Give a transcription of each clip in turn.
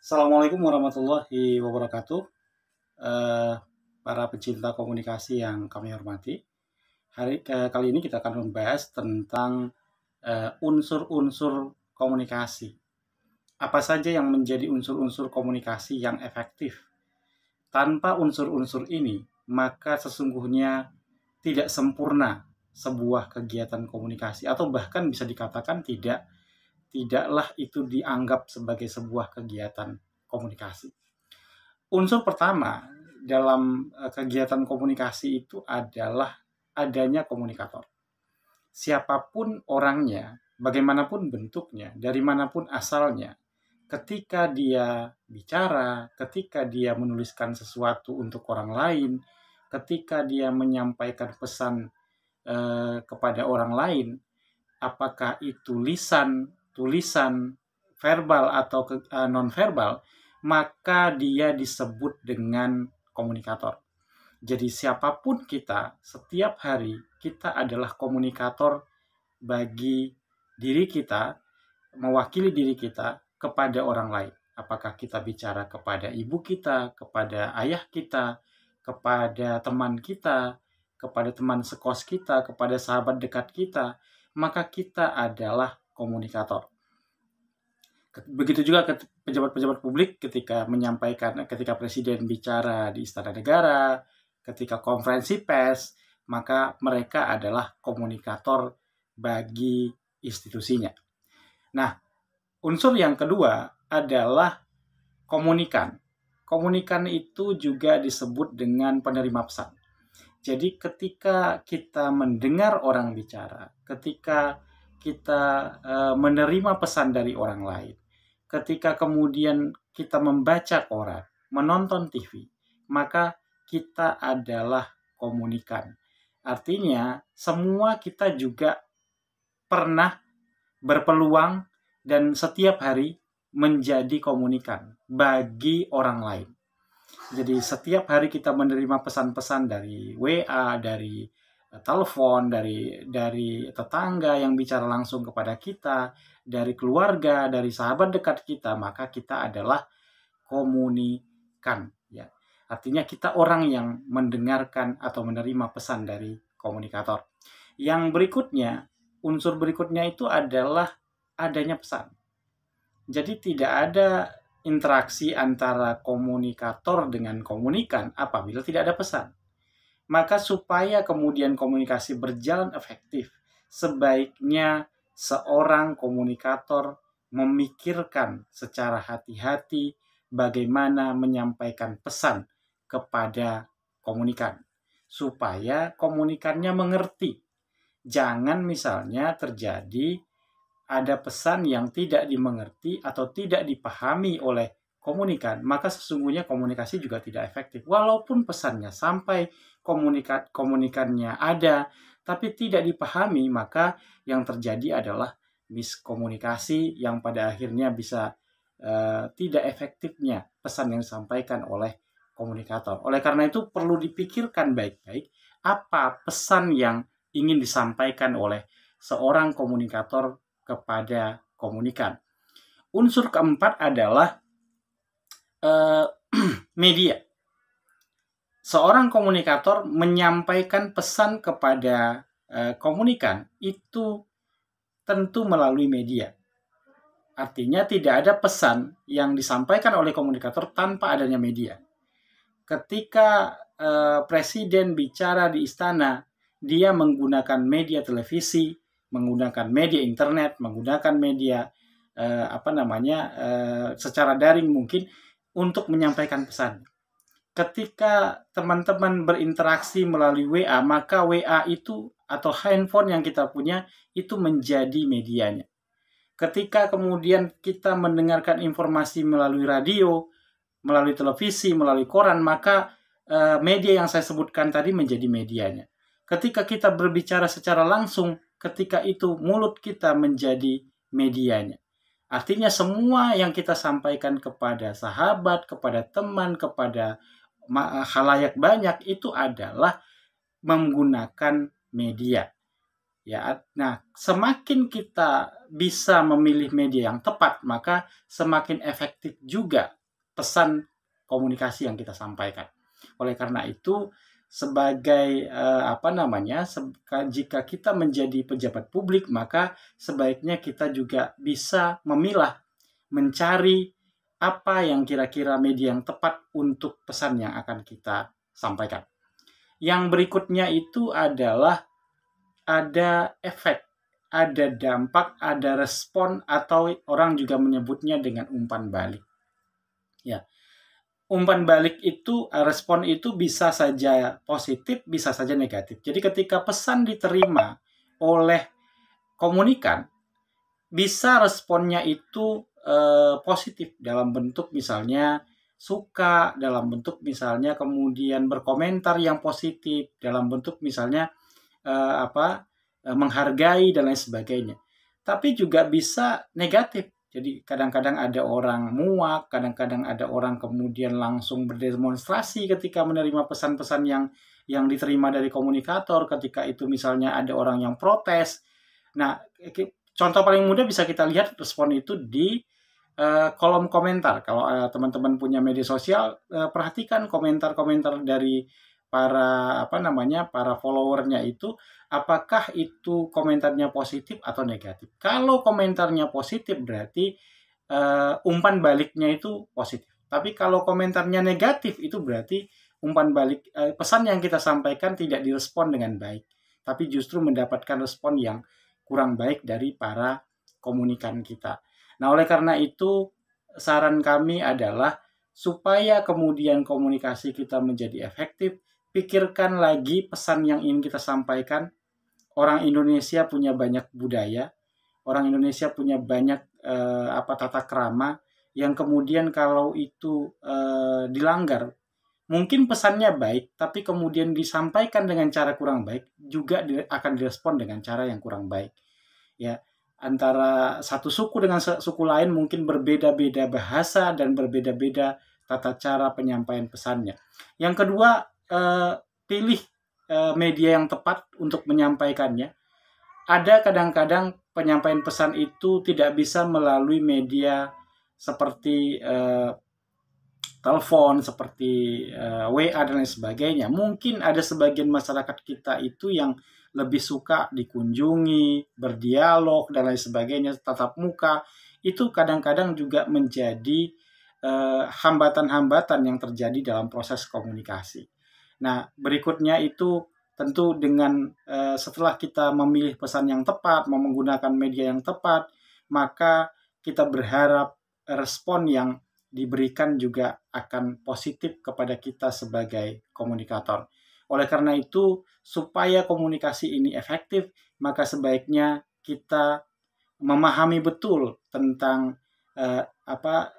Assalamualaikum warahmatullahi wabarakatuh. Eh, para pecinta komunikasi yang kami hormati, kali ini kita akan membahas tentang unsur-unsur komunikasi. Apa saja yang menjadi unsur-unsur komunikasi yang efektif? Tanpa unsur-unsur ini, maka sesungguhnya tidak sempurna sebuah kegiatan komunikasi, atau bahkan bisa dikatakan tidaklah itu dianggap sebagai sebuah kegiatan komunikasi. Unsur pertama dalam kegiatan komunikasi itu adalah adanya komunikator. Siapapun orangnya, bagaimanapun bentuknya, dari manapun asalnya, ketika dia bicara, ketika dia menuliskan sesuatu untuk orang lain, ketika dia menyampaikan pesan kepada orang lain, apakah itu lisan, tulisan, verbal atau non-verbal, maka dia disebut dengan komunikator. Jadi siapapun kita, setiap hari kita adalah komunikator bagi diri kita, mewakili diri kita kepada orang lain. Apakah kita bicara kepada ibu kita, kepada ayah kita, kepada teman kita, kepada teman sekos kita, kepada sahabat dekat kita, maka kita adalah komunikator. Begitu juga pejabat-pejabat publik ketika menyampaikan, ketika presiden bicara di Istana Negara, ketika konferensi pers, maka mereka adalah komunikator bagi institusinya. Nah, unsur yang kedua adalah komunikan. Komunikan itu juga disebut dengan penerima pesan. Jadi ketika kita mendengar orang bicara, ketika kita menerima pesan dari orang lain, ketika kemudian kita membaca koran, menonton TV, maka kita adalah komunikan. Artinya semua kita juga pernah berpeluang dan setiap hari menjadi komunikan bagi orang lain. Jadi setiap hari kita menerima pesan-pesan dari WA, dari telepon, dari tetangga yang bicara langsung kepada kita, dari keluarga, dari sahabat dekat kita, maka kita adalah komunikan. Ya. Artinya kita orang yang mendengarkan atau menerima pesan dari komunikator. Yang berikutnya, unsur berikutnya itu adalah adanya pesan. Jadi tidak ada interaksi antara komunikator dengan komunikan apabila tidak ada pesan. Maka supaya kemudian komunikasi berjalan efektif, sebaiknya seorang komunikator memikirkan secara hati-hati bagaimana menyampaikan pesan kepada komunikan, supaya komunikannya mengerti. Jangan misalnya terjadi ada pesan yang tidak dimengerti atau tidak dipahami oleh komunikan, maka sesungguhnya komunikasi juga tidak efektif. Walaupun pesannya sampai, komunikannya ada, tapi tidak dipahami, maka yang terjadi adalah miskomunikasi yang pada akhirnya bisa tidak efektifnya pesan yang disampaikan oleh komunikator. Oleh karena itu perlu dipikirkan baik-baik apa pesan yang ingin disampaikan oleh seorang komunikator kepada komunikan. Unsur keempat adalah media. Seorang komunikator menyampaikan pesan kepada komunikan itu tentu melalui media. Artinya tidak ada pesan yang disampaikan oleh komunikator tanpa adanya media. Ketika presiden bicara di istana, dia menggunakan media televisi, menggunakan media internet, menggunakan media secara daring mungkin untuk menyampaikan pesan. Ketika teman-teman berinteraksi melalui WA, maka WA itu atau handphone yang kita punya itu menjadi medianya. Ketika kemudian kita mendengarkan informasi melalui radio, melalui televisi, melalui koran, maka media yang saya sebutkan tadi menjadi medianya. Ketika kita berbicara secara langsung, ketika itu mulut kita menjadi medianya. Artinya semua yang kita sampaikan kepada sahabat, kepada teman, kepada khalayak banyak itu adalah menggunakan media. Ya, nah semakin kita bisa memilih media yang tepat, maka semakin efektif juga pesan komunikasi yang kita sampaikan. Oleh karena itu, sebagai jika kita menjadi pejabat publik, maka sebaiknya kita juga bisa memilah, mencari apa yang kira-kira media yang tepat untuk pesan yang akan kita sampaikan. Yang berikutnya itu adalah ada efek, ada dampak, ada respon, atau orang juga menyebutnya dengan umpan balik. Ya, umpan balik itu, respon itu bisa saja positif, bisa saja negatif. Jadi ketika pesan diterima oleh komunikan, bisa responnya itu positif dalam bentuk misalnya suka, dalam bentuk misalnya kemudian berkomentar yang positif, dalam bentuk misalnya menghargai dan lain sebagainya. Tapi juga bisa negatif. Jadi kadang-kadang ada orang muak, kadang-kadang ada orang kemudian langsung berdemonstrasi ketika menerima pesan-pesan yang diterima dari komunikator. Ketika itu misalnya ada orang yang protes. Nah, contoh paling mudah bisa kita lihat respon itu di kolom komentar. Kalau teman-teman punya media sosial, perhatikan komentar-komentar dari para para followernya itu, apakah itu komentarnya positif atau negatif. Kalau komentarnya positif berarti umpan baliknya itu positif. Tapi kalau komentarnya negatif itu berarti umpan balik pesan yang kita sampaikan tidak direspon dengan baik, tapi justru mendapatkan respon yang kurang baik dari para komunikan kita. Nah, oleh karena itu saran kami adalah supaya kemudian komunikasi kita menjadi efektif, pikirkan lagi pesan yang ingin kita sampaikan. Orang Indonesia punya banyak budaya, orang Indonesia punya banyak tata krama yang kemudian kalau itu dilanggar, mungkin pesannya baik, tapi kemudian disampaikan dengan cara kurang baik, juga akan direspon dengan cara yang kurang baik. Ya, antara satu suku dengan suku lain mungkin berbeda-beda bahasa dan berbeda-beda tata cara penyampaian pesannya. Yang kedua, pilih media yang tepat untuk menyampaikannya. Ada kadang-kadang penyampaian pesan itu tidak bisa melalui media seperti telepon, seperti WA dan lain sebagainya. Mungkin ada sebagian masyarakat kita itu yang lebih suka dikunjungi, berdialog dan lain sebagainya, tatap muka. Itu kadang-kadang juga menjadi hambatan-hambatan yang terjadi dalam proses komunikasi. Nah, berikutnya itu tentu dengan setelah kita memilih pesan yang tepat, menggunakan media yang tepat, maka kita berharap respon yang diberikan juga akan positif kepada kita sebagai komunikator. Oleh karena itu, supaya komunikasi ini efektif, maka sebaiknya kita memahami betul tentang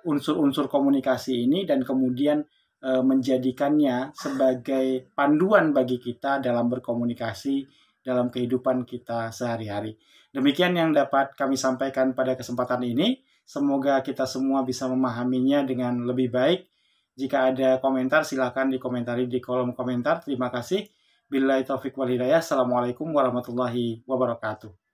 unsur-unsur komunikasi ini dan kemudian menjadikannya sebagai panduan bagi kita dalam berkomunikasi dalam kehidupan kita sehari-hari. Demikian yang dapat kami sampaikan pada kesempatan ini. Semoga kita semua bisa memahaminya dengan lebih baik. Jika ada komentar, silakan dikomentari di kolom komentar. Terima kasih. Billahi taufiq wal hidayah. Assalamualaikum warahmatullahi wabarakatuh.